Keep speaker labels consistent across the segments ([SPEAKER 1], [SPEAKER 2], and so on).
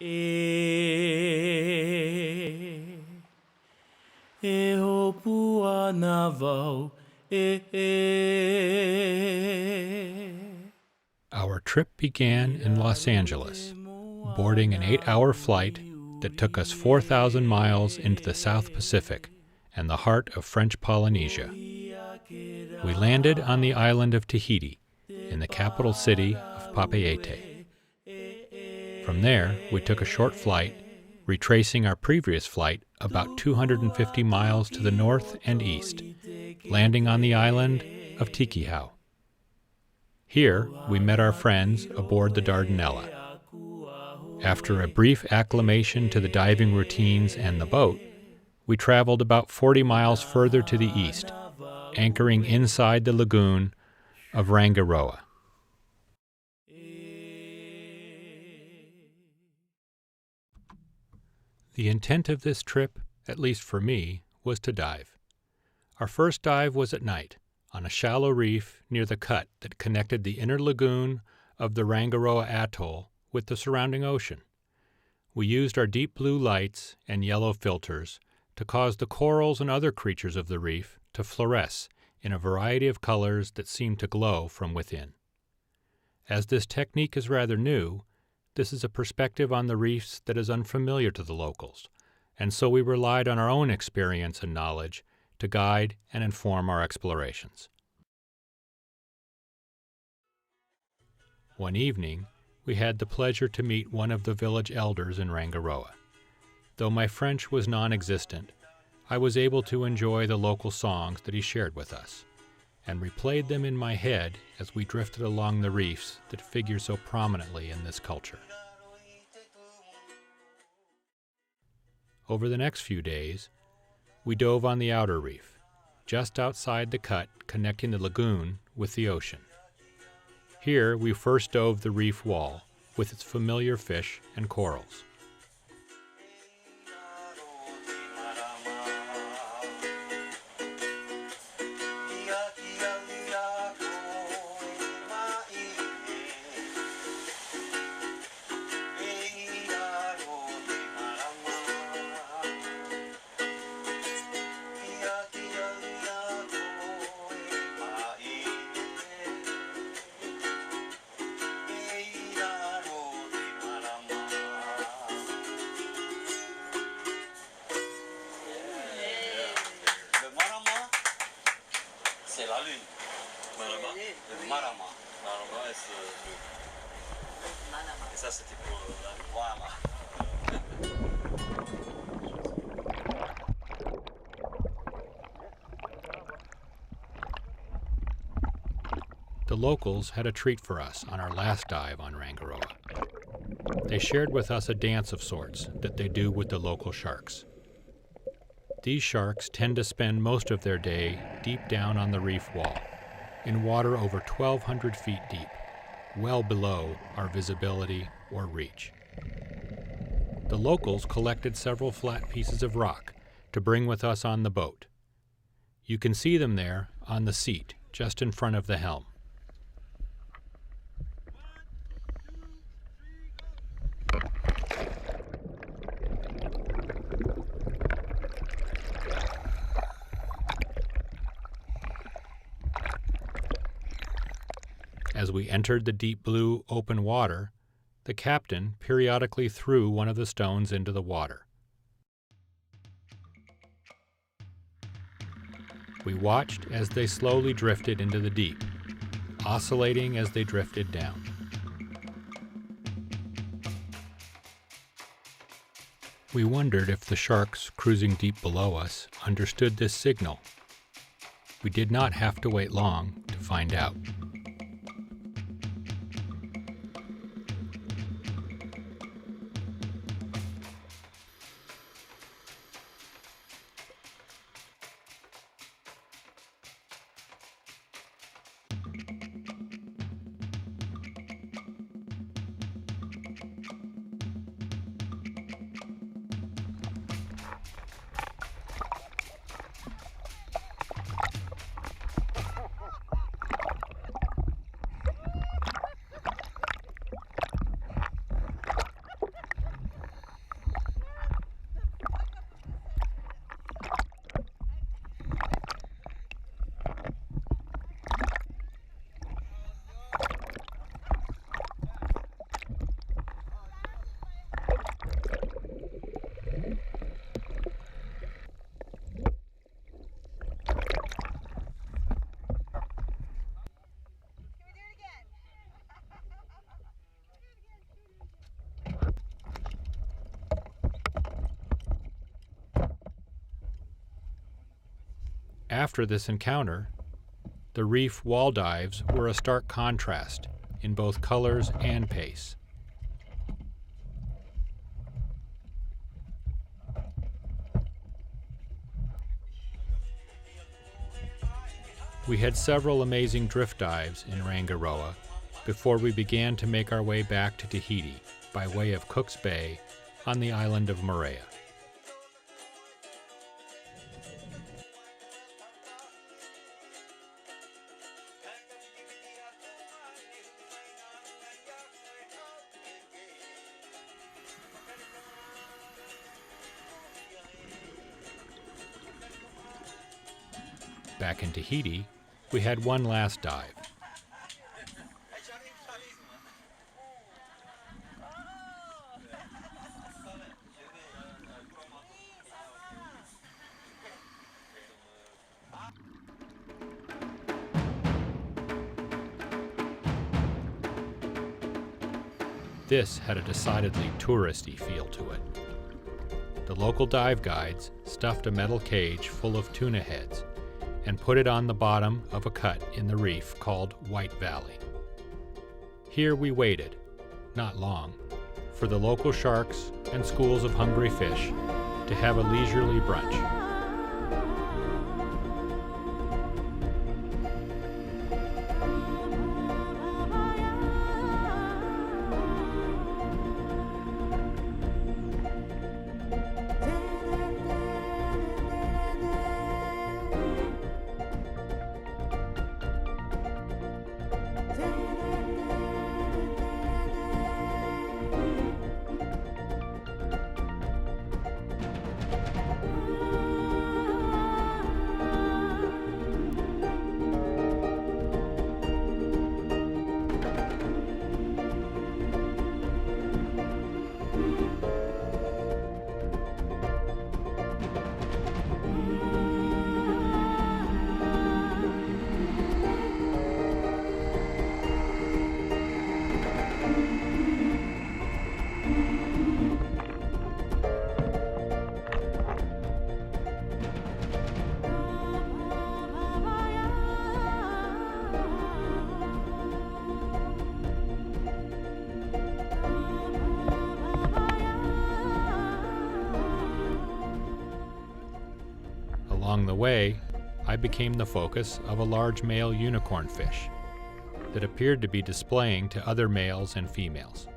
[SPEAKER 1] E hopu ana wau,
[SPEAKER 2] Our trip began in Los Angeles, boarding an 8-hour flight that took us 4,000 miles into the South Pacific and the heart of French Polynesia. We landed on the island of Tahiti, in the capital city of Papeete. From there, we took a short flight, retracing our previous flight about 250 miles to the north and east, landing on the island of Tikihau. Here, we met our friends aboard the Dardanella. After a brief acclimation to the diving routines and the boat, we traveled about 40 miles further to the east, anchoring inside the lagoon of Rangiroa. The intent of this trip, at least for me, was to dive. Our first dive was at night, on a shallow reef near the cut that connected the inner lagoon of the Rangiroa Atoll with the surrounding ocean. We used our deep blue lights and yellow filters to cause the corals and other creatures of the reef to fluoresce in a variety of colors that seemed to glow from within. As this technique is rather new, this is a perspective on the reefs that is unfamiliar to the locals, and so we relied on our own experience and knowledge to guide and inform our explorations. One evening, we had the pleasure to meet one of the village elders in Rangiroa. Though my French was non-existent, I was able to enjoy the local songs that he shared with us, and replayed them in my head as we drifted along the reefs that figure so prominently in this culture. Over the next few days, we dove on the outer reef, just outside the cut connecting the lagoon with the ocean. Here we first dove the reef wall with its familiar fish and corals.
[SPEAKER 3] C'est la lune. Marama. Marama. Marama et c'est et ça c'était pour la lune. Voilà.
[SPEAKER 2] The locals had a treat for us on our last dive on Rangiroa. They shared with us a dance of sorts that they do with the local sharks. These sharks tend to spend most of their day deep down on the reef wall, in water over 1,200 feet deep, well below our visibility or reach. The locals collected several flat pieces of rock to bring with us on the boat. You can see them there on the seat just in front of the helm. As we entered the deep blue open water, the captain periodically threw one of the stones into the water. We watched as they slowly drifted into the deep, oscillating as they drifted down. We wondered if the sharks cruising deep below us understood this signal. We did not have to wait long to find out. After this encounter, the reef wall dives were a stark contrast in both colors and pace. We had several amazing drift dives in Rangiroa before we began to make our way back to Tahiti by way of Cook's Bay on the island of Moorea. Back in Tahiti, we had one last dive. This had a decidedly touristy feel to it. The local dive guides stuffed a metal cage full of tuna heads and put it on the bottom of a cut in the reef called White Valley. Here we waited, not long, for the local sharks and schools of hungry fish to have a leisurely brunch. Along the way, I became the focus of a large male unicorn fish that appeared to be displaying to other males and females.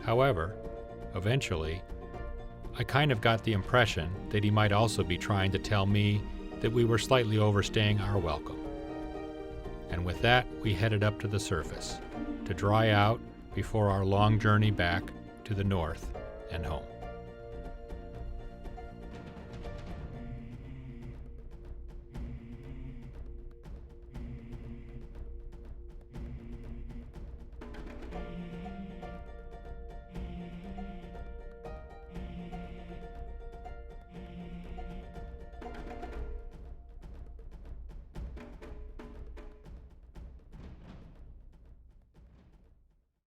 [SPEAKER 2] However, eventually, I kind of got the impression that he might also be trying to tell me that we were slightly overstaying our welcome. And with that, we headed up to the surface to dry out before our long journey back to the north and home.